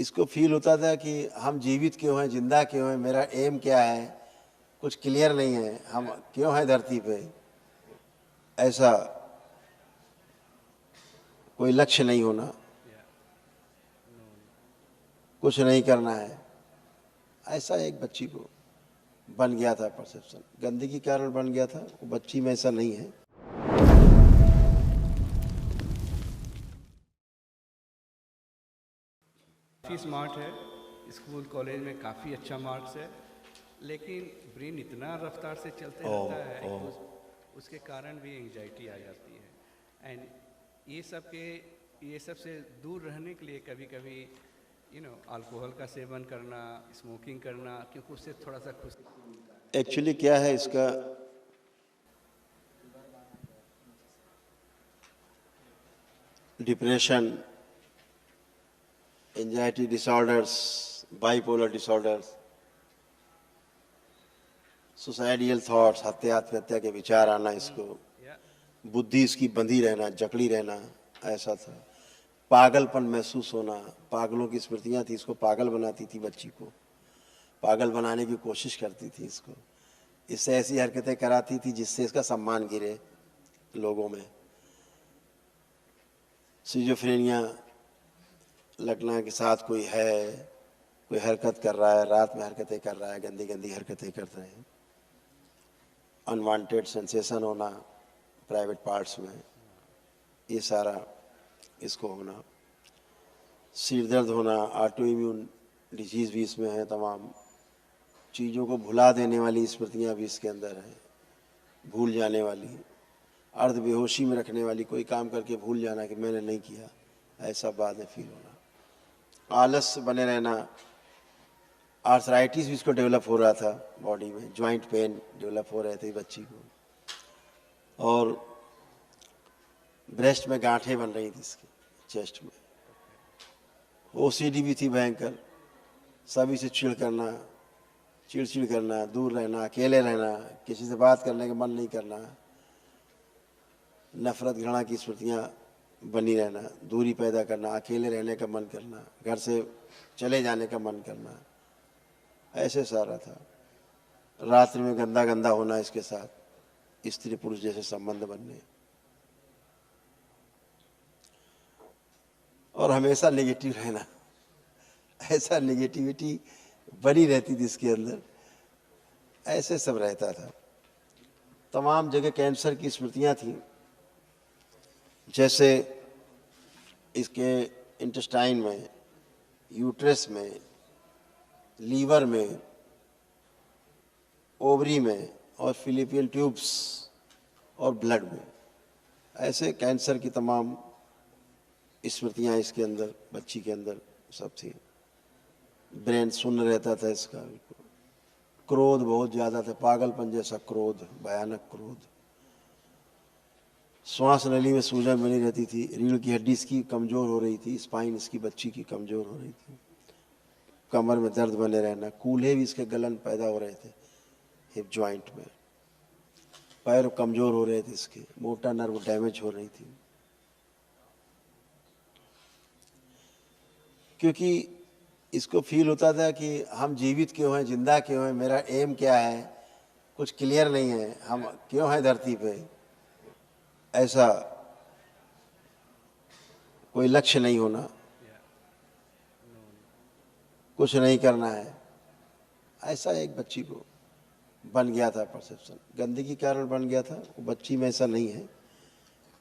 इसको फील होता था कि हम जीवित क्यों हैं, जिंदा क्यों हैं, मेरा एम क्या है, कुछ क्लियर नहीं है, हम क्यों हैं धरती पे, ऐसा कोई लक्ष्य नहीं होना, कुछ नहीं करना है, ऐसा एक बच्ची को बन गया था परसेप्शन। गंदगी के कारण बन गया था, वो बच्ची में ऐसा नहीं है। काफ़ी स्मार्ट है, स्कूल कॉलेज में काफ़ी अच्छा मार्क्स है, लेकिन ब्रेन इतना रफ्तार से चलते रहता है कि उसके कारण भी एंजाइटी आ जाती है। एंड ये सब से दूर रहने के लिए कभी कभी अल्कोहल का सेवन करना, स्मोकिंग करना, क्योंकि उससे थोड़ा सा खुशी। एक्चुअली क्या है इसका, depression, anxiety disorders, bipolar disorders, suicidal thoughts, आत्महत्या के विचार आना, इसको बुद्धि इसकी बंधी रहना, जकड़ी रहना, ऐसा था। पागलपन महसूस होना, पागलों की स्मृतियां थी, इसको पागल बनाती थी, बच्ची को पागल बनाने की कोशिश करती थी, इससे ऐसी हरकतें कराती थी जिससे इसका सम्मान गिरे लोगों में। सिजोफ्रेनिया लगना के साथ कोई है, कोई हरकत कर रहा है, रात में हरकतें कर रहा है, गंदी गंदी हरकतें कर रहे हैं, अनवांटेड सेंसेशन होना प्राइवेट पार्ट्स में, ये सारा इसको होना, सिर दर्द होना, ऑटो इम्यून डिजीज़ भी इसमें है, तमाम चीज़ों को भुला देने वाली स्मृतियाँ भी इसके अंदर हैं, भूल जाने वाली, अर्ध बेहोशी में रखने वाली, कोई काम करके भूल जाना कि मैंने नहीं किया, ऐसा बाद में फील होना, आलस बने रहना, आर्थराइटिस भी इसको डेवलप हो रहा था बॉडी में, जॉइंट पेन डेवलप हो रहे थे बच्ची को, और ब्रेस्ट में गांठें बन रही थी इसकी, चेस्ट में, ओसीडी भी थी भयंकर, सभी से चिड़चिड़ करना, दूर रहना, अकेले रहना, किसी से बात करने का मन नहीं करना, नफरत घृणा की स्मृतियाँ बनी रहना, दूरी पैदा करना, अकेले रहने का मन करना, घर से चले जाने का मन करना, ऐसे सारा था। रात्रि में गंदा गंदा होना इसके साथ, स्त्री पुरुष जैसे संबंध बनने, और हमेशा नेगेटिव रहना, ऐसा नेगेटिविटी बनी रहती थी इसके अंदर, ऐसे सब रहता था। तमाम जगह कैंसर की स्मृतियाँ थी, जैसे इसके इंटेस्टाइन में, यूट्रस में, लीवर में, ओवरी में, और फिलिपियन ट्यूब्स और ब्लड में, ऐसे कैंसर की तमाम स्मृतियाँ इसके अंदर, बच्ची के अंदर सब थी। ब्रेन शून्य रहता था इसका, क्रोध बहुत ज़्यादा था, पागलपन जैसा क्रोध, भयानक क्रोध, श्वास नली में सूजन बनी रहती थी, रीढ़ की हड्डी इसकी कमज़ोर हो रही थी, स्पाइन इसकी बच्ची की कमज़ोर हो रही थी, कमर में दर्द बने रहना, कूल्हे भी इसके गलन पैदा हो रहे थे हिप जॉइंट में, पैर कमज़ोर हो रहे थे इसके, मोटा नर्व डैमेज हो रही थी, क्योंकि इसको फील होता था कि हम जीवित क्यों हैं, जिंदा क्यों हैं, मेरा एम क्या है, कुछ क्लियर नहीं है, हम क्यों हैं धरती पे, ऐसा कोई लक्ष्य नहीं होना, कुछ नहीं करना है, ऐसा एक बच्ची को बन गया था परसेप्शन। गंदगी के कारण बन गया था, वो बच्ची में ऐसा नहीं है।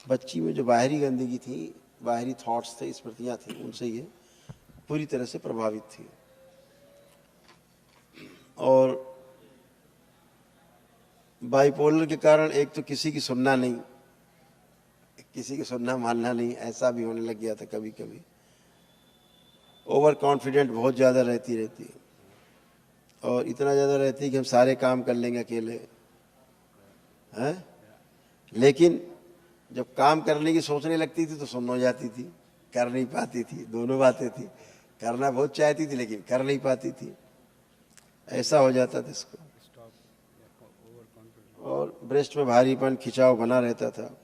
बच्ची में जो बाहरी गंदगी थी, बाहरी थॉट्स थे, स्मृतियाँ थी, उनसे ये पूरी तरह से प्रभावित थी। और बाइपोलर के कारण एक तो किसी की सुनना नहीं, किसी की सुनना मानना नहीं, ऐसा भी होने लग गया था कभी कभी। ओवर कॉन्फिडेंट बहुत ज़्यादा रहती और इतना ज़्यादा रहती कि हम सारे काम कर लेंगे अकेले, हैं, लेकिन जब काम करने की सोचने लगती थी तो सुन्न हो जाती थी, कर नहीं पाती थी, दोनों बातें थी, करना बहुत चाहती थी लेकिन कर नहीं पाती थी, ऐसा हो जाता था इसको। और ब्रेस्ट में भारीपन, खिंचाव बना रहता था,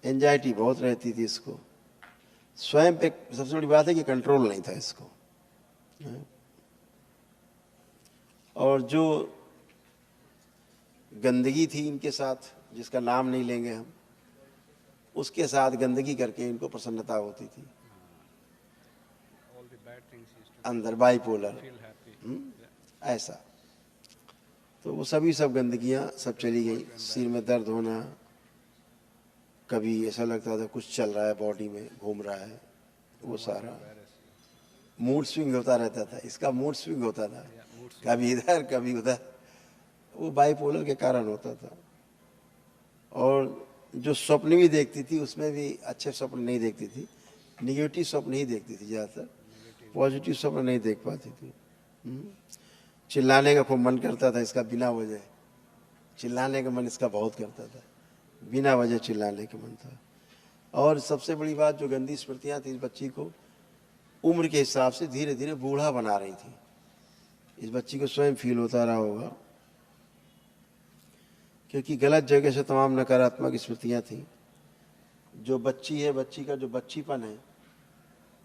एंजाइटी बहुत रहती थी इसको। स्वयं पे सबसे बड़ी बात है कि कंट्रोल नहीं था इसको, और जो गंदगी थी इनके साथ, जिसका नाम नहीं लेंगे हम, उसके साथ गंदगी करके इनको प्रसन्नता होती थी All the bad things used to अंदर, बाइपोलर feel happy. ऐसा। तो वो सब गंदगियां सब चली गई। सिर में दर्द होना, कभी ऐसा लगता था कुछ चल रहा है बॉडी में, घूम रहा है, वो सारा मूड स्विंग होता रहता था। इसका मूड स्विंग होता था, कभी इधर कभी उधर, वो बाइपोलर के कारण होता था। और जो स्वप्न भी देखती थी उसमें भी अच्छे स्वप्न नहीं देखती थी, निगेटिव स्वप्न ही देखती थी ज़्यादातर, पॉजिटिव स्वप्न नहीं देख पाती थी। चिल्लाने का खूब मन करता था इसका, बिना वजह चिल्लाने का मन इसका बहुत करता था, बिना वजह चिल्लाने का मन था। और सबसे बड़ी बात, जो गंदी स्मृतियाँ थी इस बच्ची को उम्र के हिसाब से धीरे धीरे बूढ़ा बना रही थी। इस बच्ची को स्वयं फील होता रहा होगा, क्योंकि गलत जगह से तमाम नकारात्मक स्मृतियाँ थी। जो बच्ची है, बच्ची का जो बच्चीपन है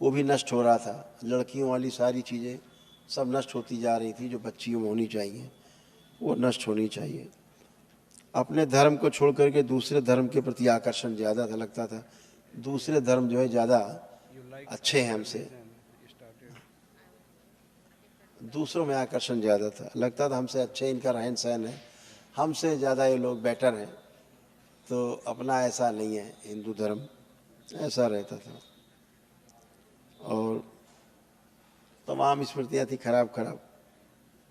वो भी नष्ट हो रहा था। लड़कियों वाली सारी चीज़ें सब नष्ट होती जा रही थी, जो बच्चियों में होनी चाहिए वो नष्ट होनी चाहिए। अपने धर्म को छोड़ करके दूसरे धर्म के प्रति आकर्षण ज़्यादा था, लगता था दूसरे धर्म जो है ज़्यादा अच्छे हैं हमसे, You started. दूसरों में आकर्षण ज़्यादा था, लगता था हमसे अच्छे इनका रहन सहन है, हमसे ज़्यादा ये लोग बेटर हैं। तो अपना ऐसा नहीं है हिंदू धर्म, ऐसा रहता था। और तमाम स्मृतियाँ थी खराब खराब,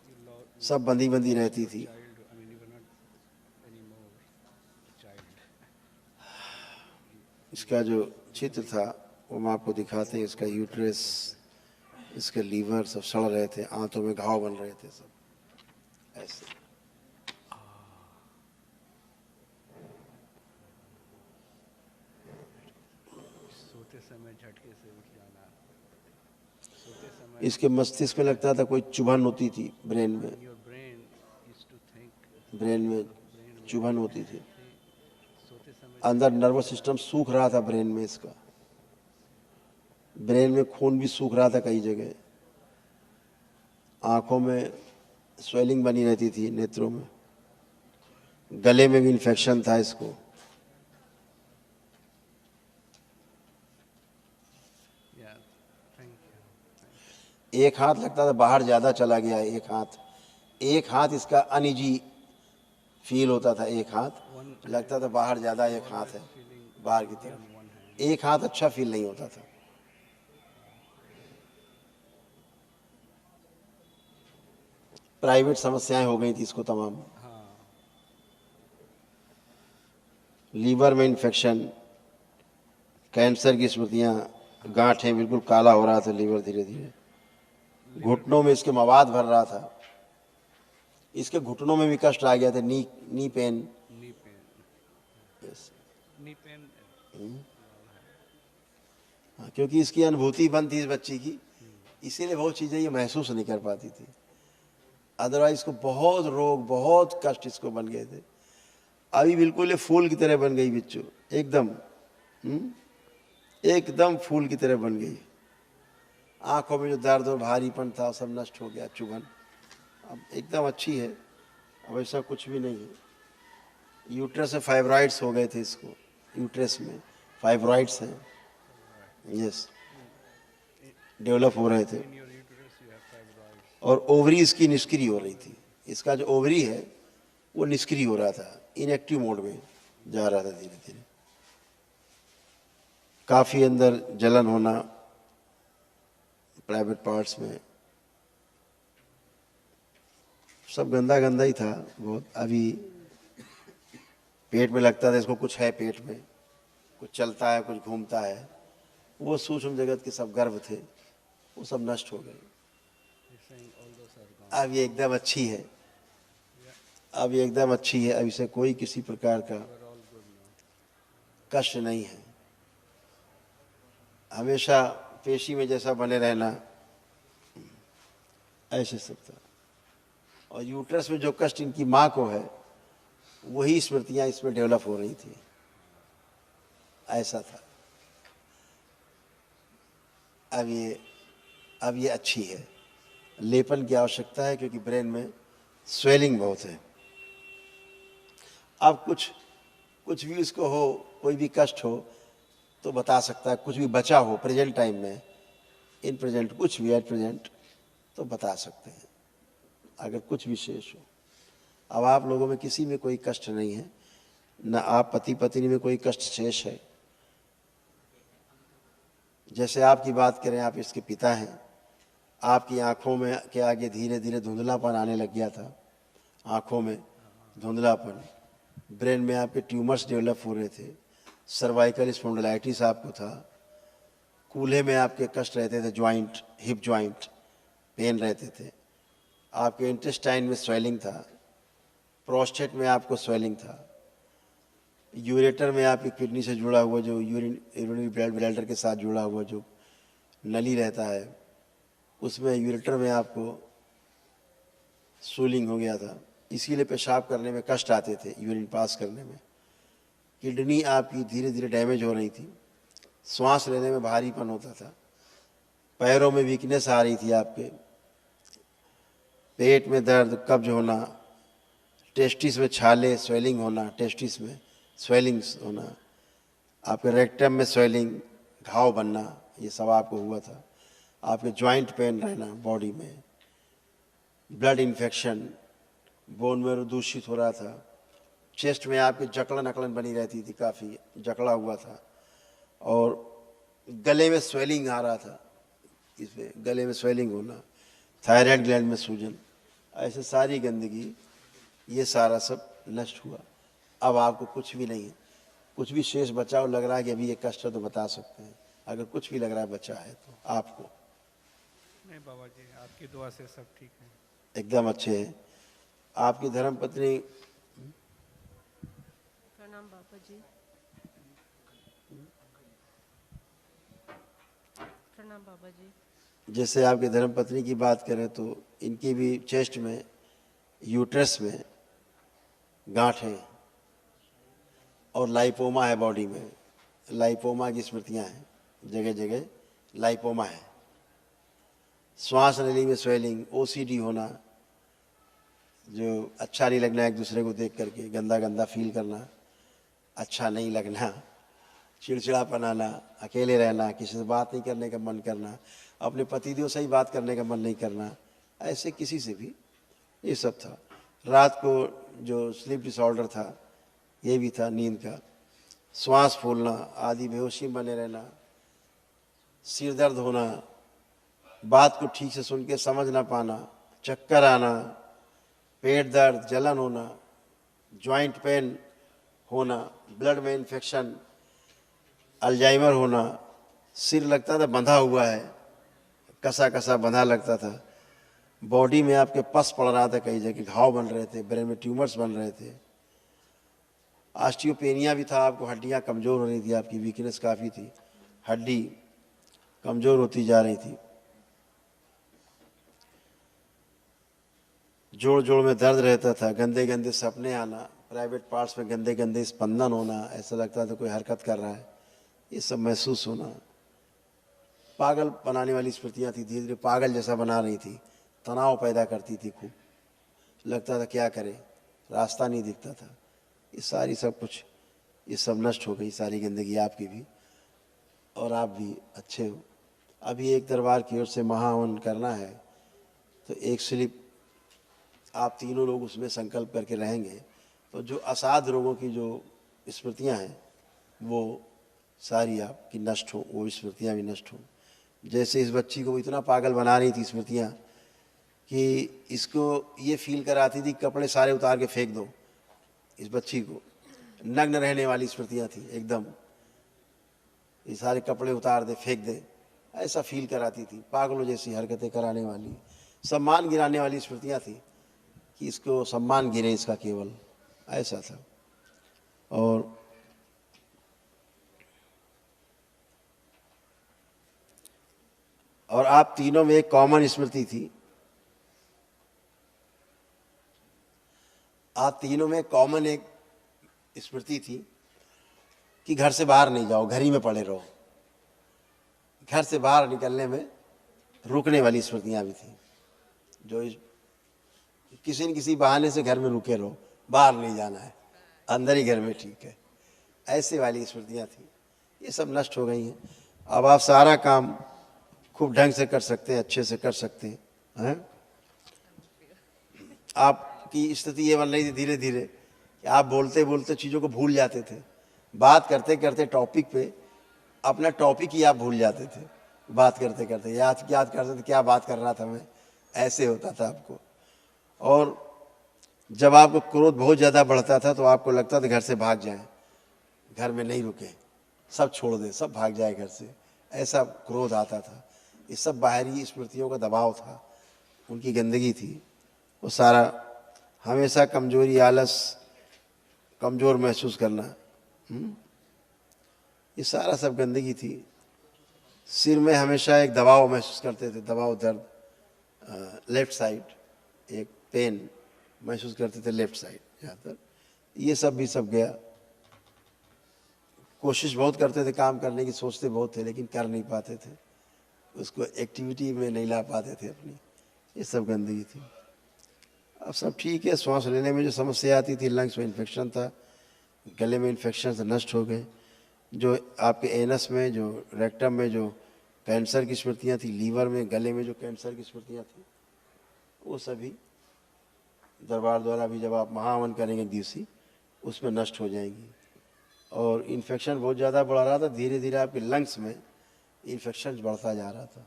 You lost सब बंधी बंधी रहती थी। child. I mean, you were not anymore a child. इसका जो चित्र था वो हम आपको दिखाते हैं। इसका यूट्रस, इसका लीवर सब सड़ रहे थे, आंतों में घाव बन रहे थे, सब ऐसे। सोते समय झटके से उठ जाना, सोते समय इसके मस्तिष्क में लगता था कोई चुभन होती थी, ब्रेन में, your brain used to think, brain में चुभन होती थी, सोते समय अंदर नर्वस सिस्टम सूख रहा था ब्रेन में इसका, ब्रेन में खून भी सूख रहा था कई जगह, आंखों में स्वेलिंग बनी रहती थी, नेत्रों में, गले में भी इन्फेक्शन था इसको। yeah, thank you. एक हाथ लगता था बाहर ज़्यादा चला गया, एक हाथ इसका अनइजी फील होता था, एक हाथ लगता था बाहर ज़्यादा, एक हाथ है बाहर की तरफ, एक हाथ अच्छा फील नहीं होता था। प्राइवेट समस्याएं हो गई थी इसको तमाम, लीवर में इन्फेक्शन, कैंसर की स्मृतियाँ, गांठें, बिल्कुल काला हो रहा था लीवर धीरे धीरे, घुटनों में इसके मवाद भर रहा था, इसके घुटनों में भी कष्ट आ गया था, knee pain. Knee pain. Yes. Knee pain. हाँ, क्योंकि इसकी अनुभूति बंद थी इस बच्ची की, इसीलिए बहुत चीज़ें ये महसूस नहीं कर पाती थी। अदरवाइज इसको बहुत रोग, बहुत कष्ट इसको बन गए थे। अभी बिल्कुल ये फूल की तरह बन गई बिच्चू, एकदम एकदम फूल की तरह बन गई। आंखों में जो दर्द और भारीपन था सब नष्ट हो गया, चुभन अब एकदम अच्छी है, अब ऐसा कुछ भी नहीं है। यूट्रस में फाइब्रॉइड्स हो गए थे इसको, यूट्रस में फाइब्रॉइड्स हैं, यस, डेवलप हो रहे थे। In your uterus you have fibroids. और ओवरी इसकी निष्क्रिय हो रही थी, इसका जो ओवरी है वो निष्क्रिय हो रहा था, इनएक्टिव मोड में जा रहा था धीरे धीरे। काफ़ी अंदर जलन होना प्राइवेट पार्ट्स में, सब गंदा गंदा ही था बहुत। अभी पेट में लगता था इसको कुछ है, पेट में कुछ चलता है, कुछ घूमता है, वो सूक्ष्म जगत के सब गर्भ थे, वो सब नष्ट हो गए। You're saying all those are gone. अब ये एकदम अच्छी है, अब ये एकदम अच्छी है, अब इसे कोई किसी प्रकार का We're all good now. कष्ट नहीं है। हमेशा पेशी में जैसा बने रहना, ऐसे सब था। और यूट्रस में जो कष्ट इनकी माँ को है वही स्मृतियाँ इसमें डेवलप हो रही थी, ऐसा था। अब ये अच्छी है, लेपन की आवश्यकता है, क्योंकि ब्रेन में स्वेलिंग बहुत है। अब कुछ भी उसको हो, कोई भी कष्ट हो तो बता सकता है, कुछ भी बचा हो प्रेजेंट टाइम में, इन प्रेजेंट कुछ भी एट प्रेजेंट तो बता सकते हैं, अगर कुछ भी शेष हो। अब आप लोगों में किसी में कोई कष्ट नहीं है, न आप पति पत्नी में कोई कष्ट शेष है। जैसे आपकी बात करें, आप इसके पिता हैं, आपकी आंखों में के आगे धीरे धीरे धुंधलापन आने लग गया था, आंखों में धुंधलापन, ब्रेन में आपके ट्यूमर्स डेवलप हो रहे थे, सर्वाइकल स्पॉन्डिलाइटिस आपको था, कूल्हे में आपके कष्ट रहते थे, जॉइंट हिप जॉइंट पेन रहते थे, आपके इंटेस्टाइन में स्वेलिंग था, प्रोस्टेट में आपको स्वेलिंग था, यूरेटर में आपकी किडनी से जुड़ा हुआ जो यूरिनरी ब्लैडर के साथ जुड़ा हुआ जो नली रहता है, उसमें यूरेटर में आपको स्वेलिंग हो गया था, इसीलिए पेशाब करने में कष्ट आते थे, यूरिन पास करने में। किडनी आपकी धीरे धीरे डैमेज हो रही थी, श्वास लेने में भारीपन होता था, पैरों में वीकनेस आ रही थी आपके, पेट में दर्द, कब्ज होना, टेस्टिस में छाले, स्वेलिंग होना, टेस्टिस में स्वेलिंग्स होना, आपके रेक्टम में स्वेलिंग, घाव बनना, ये सब आपको हुआ था। आपके जॉइंट पेन रहना बॉडी में, ब्लड इन्फेक्शन, बोन में दूषित हो रहा था, चेस्ट में आपके जकड़न अकड़न बनी रहती थी, काफ़ी जकड़ा हुआ था, और गले में स्वेलिंग आ रहा था, इसमें गले में स्वेलिंग होना, थायराइड ग्लैंड में सूजन, ऐसे सारी गंदगी, ये सारा सब नष्ट हुआ। अब आपको कुछ भी नहीं है, कुछ भी शेष बचा हो, लग रहा है कि अभी ये कष्ट है तो बता सकते हैं, अगर कुछ भी लग रहा है बचा है तो आपको। नहीं बाबा जी, आपकी दुआ से सब ठीक है, एकदम अच्छे हैं। आपकी धर्मपत्नी, प्रणाम बाबा जी। प्रणाम बाबा जी। जैसे आपकी धर्मपत्नी की बात करें तो इनकी भी चेस्ट में, यूट्रस में गांठ है और लाइपोमा है बॉडी में, लाइपोमा की स्मृतियां हैं, जगह जगह लाइपोमा है, श्वास नली में स्वेलिंग, ओसीडी होना, जो अच्छा नहीं लगना एक दूसरे को देख करके, गंदा गंदा फील करना, अच्छा नहीं लगना, चिड़चिड़ापन आना, अकेले रहना, किसी से बात नहीं करने का मन करना, अपने पतिदेव से ही बात करने का मन नहीं करना, ऐसे किसी से भी, ये सब था। रात को जो स्लीप डिसऑर्डर था ये भी था, नींद का, श्वास फूलना आदि, बेहोशी में बने रहना, सिर दर्द होना, बात को ठीक से सुन के समझ ना पाना, चक्कर आना, पेट दर्द, जलन होना, जॉइंट पेन होना, ब्लड में इन्फेक्शन, अल्जाइमर होना, सिर लगता था बंधा हुआ है, कसा कसा बंधा लगता था, बॉडी में आपके पस पड़ रहा था, कई जगह घाव बन रहे थे, ब्रेन में ट्यूमर्स बन रहे थे, ऑस्टियोपेनिया भी था, आपको हड्डियां कमज़ोर हो रही थी, आपकी वीकनेस काफ़ी थी, हड्डी कमज़ोर होती जा रही थी, जोड़ जोड़ में दर्द रहता था, गंदे गंदे सपने आना, प्राइवेट पार्ट्स में गंदे गंदे स्पंदन होना, ऐसा लगता था कोई हरकत कर रहा है, ये सब महसूस होना, पागल बनाने वाली स्मृतियाँ थी, धीरे धीरे पागल जैसा बना रही थी, तनाव पैदा करती थी खूब, लगता था क्या करें, रास्ता नहीं दिखता था, ये सारी सब कुछ, ये सब नष्ट हो गई, सारी गंदगी आपकी भी, और आप भी अच्छे हो। अभी एक दरबार की ओर से महाहवन करना है, तो एक स्लिप आप तीनों लोग उसमें संकल्प करके रहेंगे, तो जो असाध रोगों की जो स्मृतियां हैं वो सारी आपकी नष्ट हो, वो स्मृतियां भी नष्ट हों। जैसे इस बच्ची को इतना पागल बना रही थी स्मृतियां कि इसको ये फील कराती थी कपड़े सारे उतार के फेंक दो, इस बच्ची को नग्न रहने वाली स्मृतियां थी एकदम, ये सारे कपड़े उतार दे फेंक दे, ऐसा फील कराती थी, पागलों जैसी हरकतें कराने वाली, सम्मान गिराने वाली स्मृतियां थी कि इसको सम्मान गिरे इसका केवल, ऐसा था। और आप तीनों में एक कॉमन स्मृति थी, आप तीनों में कॉमन एक स्मृति थी कि घर से बाहर नहीं जाओ, घर ही में पड़े रहो, घर से बाहर निकलने में रुकने वाली स्मृतियां भी थी, जो किसी न किसी बहाने से घर में रुके रहो, बाहर नहीं जाना है, अंदर ही घर में ठीक है, ऐसे वाली स्मृतियाँ थी, ये सब नष्ट हो गई हैं। अब आप सारा काम खूब ढंग से कर सकते हैं, अच्छे से कर सकते हैं। आपकी स्थिति ये बन रही थी धीरे धीरे कि आप बोलते बोलते चीज़ों को भूल जाते थे, बात करते करते टॉपिक पे अपना टॉपिक ही आप भूल जाते थे, बात करते करते याद याद करते थे क्या बात कर रहा था मैं, ऐसे होता था आपको। और जब आपको क्रोध बहुत ज़्यादा बढ़ता था तो आपको लगता था घर से भाग जाएं, घर में नहीं रुके, सब छोड़ दे, सब भाग जाए घर से, ऐसा क्रोध आता था। ये सब बाहरी स्मृतियों का दबाव था, उनकी गंदगी थी, वो सारा हमेशा कमजोरी, आलस, कमज़ोर महसूस करना, ये सारा सब गंदगी थी। सिर में हमेशा एक दबाव महसूस करते थे, दबाव, दर्द, लेफ्ट साइड एक पेन महसूस करते थे लेफ्ट साइड ज़्यादातर, ये सब भी सब गया। कोशिश बहुत करते थे काम करने की, सोचते बहुत थे लेकिन कर नहीं पाते थे, उसको एक्टिविटी में नहीं ला पाते थे अपनी, ये सब गंदगी थी। अब सब ठीक है, सांस लेने में जो समस्या आती थी, लंग्स में इन्फेक्शन था, गले में इन्फेक्शन से नष्ट हो गए। जो आपके एनस में, जो रेक्टम में जो कैंसर की स्मृतियाँ थी, लीवर में, गले में जो कैंसर की स्मृतियाँ थी, वो सभी दरबार द्वारा भी जब आप महाहवन करेंगे दिवसी, उसमें नष्ट हो जाएंगी। और इन्फेक्शन बहुत ज़्यादा बढ़ रहा था, धीरे धीरे आपके लंग्स में इन्फेक्शन बढ़ता जा रहा था,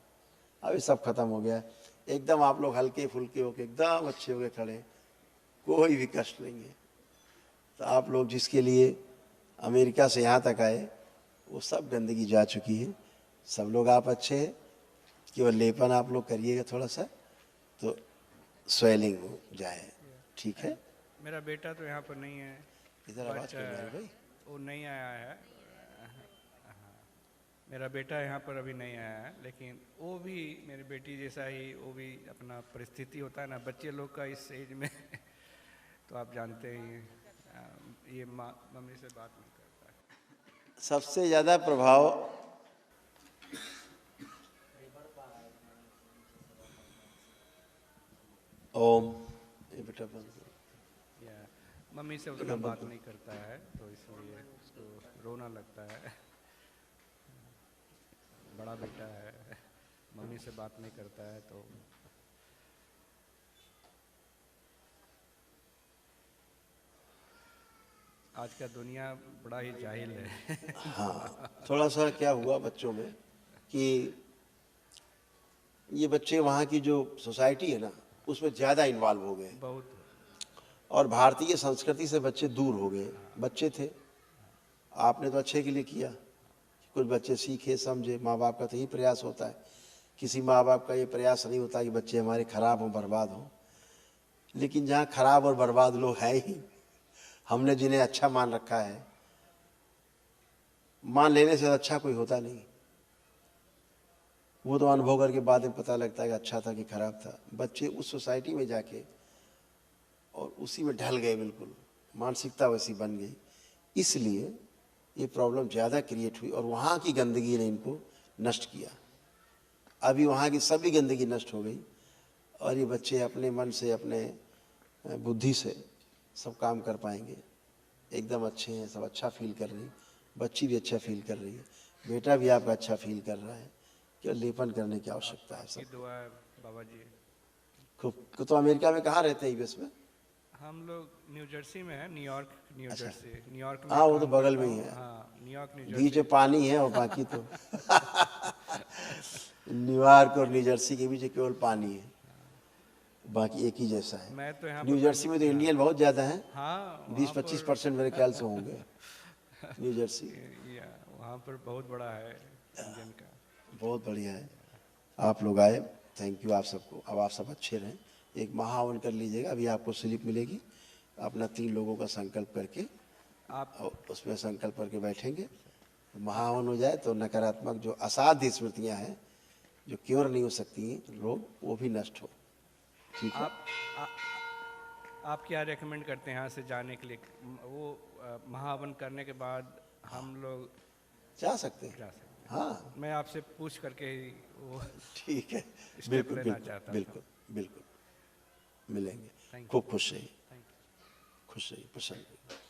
अभी सब खत्म हो गया, एकदम आप लोग हल्के फुल्के होके एकदम अच्छे हो गए खड़े, कोई भी कष्ट नहीं है। तो आप लोग जिसके लिए अमेरिका से यहाँ तक आए, वो सब गंदगी जा चुकी है, सब लोग आप अच्छे हैं, केवल लेपन आप लोग करिएगा थोड़ा सा, तो स्वेलिंग हो जाए, ठीक है। मेरा बेटा तो यहाँ पर नहीं है, इधर आवाज़ कर रहे भाई, वो नहीं आया है। मेरा बेटा यहाँ पर अभी नहीं आया है, लेकिन वो भी मेरी बेटी जैसा ही, वो भी अपना परिस्थिति होता है ना बच्चे लोग का इस एज में तो आप जानते ही ये मम्मी से बात नहीं करता है। सबसे ज़्यादा प्रभाव ओम, ये बेटा बंद करो। या मम्मी से उतना बात नहीं करता है, तो इसलिए उसको रोना लगता है। बड़ा बेटा है, मम्मी से बात नहीं करता है, तो आज का दुनिया बड़ा ही जाहिल है। हाँ, थोड़ा सा क्या हुआ बच्चों में कि ये बच्चे वहाँ की जो सोसाइटी है ना, उसमें ज़्यादा इन्वॉल्व हो गए, बहुत। और भारतीय संस्कृति से बच्चे दूर हो गए। बच्चे थे, आपने तो अच्छे के लिए किया, कुछ बच्चे सीखे समझे, माँ बाप का तो यही प्रयास होता है, किसी माँ बाप का ये प्रयास नहीं होता कि बच्चे हमारे खराब हों, बर्बाद हों। लेकिन जहाँ खराब और बर्बाद लोग हैं ही, हमने जिन्हें अच्छा मान रखा है, मान लेने से अच्छा कोई होता नहीं, वो तो अनुभव करके बाद में पता लगता है कि अच्छा था कि खराब था। बच्चे उस सोसाइटी में जाके और उसी में ढल गए, बिल्कुल मानसिकता वैसी बन गई, इसलिए ये प्रॉब्लम ज़्यादा क्रिएट हुई, और वहाँ की गंदगी ने इनको नष्ट किया। अभी वहाँ की सभी गंदगी नष्ट हो गई, और ये बच्चे अपने मन से, अपने बुद्धि से सब काम कर पाएंगे, एकदम अच्छे हैं, सब अच्छा फील कर रही, बच्ची भी अच्छा फील कर रही है, बेटा भी आपका अच्छा फील कर रहा है, क्या लेपन करने की आवश्यकता है। सब दुआ है बाबा जी। खूब। तो अमेरिका में कहाँ रहते हैं यूएस में? हम लोग न्यू जर्सी में है, न्यूयॉर्क, न्यू जर्सी, न्यूयॉर्क में। हाँ, वो तो बगल में ही है। हाँ, न्यूयॉर्क, न्यू जर्सी। बीच में पानी है और बाकी तो न्यूयॉर्क और न्यू जर्सी के बीच केवल पानी है, बाकी एक ही जैसा है। मैं तो यहाँ न्यू जर्सी में तो इंडियन बहुत ज़्यादा हैं, हाँ 20-25% मेरे ख्याल से होंगे न्यू जर्सी। वहाँ पर बहुत बड़ा है इंडियन का। बहुत बढ़िया है, आप लोग आए, थैंक यू आप सबको। अब आप सब अच्छे रहें, एक महाहवन कर लीजिएगा, अभी आपको स्लिप मिलेगी, अपना 3 लोगों का संकल्प करके आप उसमें संकल्प करके बैठेंगे, महाहवन हो जाए तो नकारात्मक जो असाध्य स्मृतियाँ हैं, जो क्योर नहीं हो सकती हैं रोग, वो भी नष्ट हो, ठीक है। आप क्या रेकमेंड करते हैं यहाँ से जाने के लिए? वो महाहवन करने के बाद हम लोग जा सकते हैं, जा सकते हैं? हाँ, मैं आपसे पूछ करके ही वो ठीक है, स्टेप बिल्कुल लेना बिल्कुल चाहता था। बिल्कुल बिल्कुल। मिलेंगे। Thank you. खूब खुश रहिए, थैंक यू। खुश रहिए, प्रसन्न रहिए।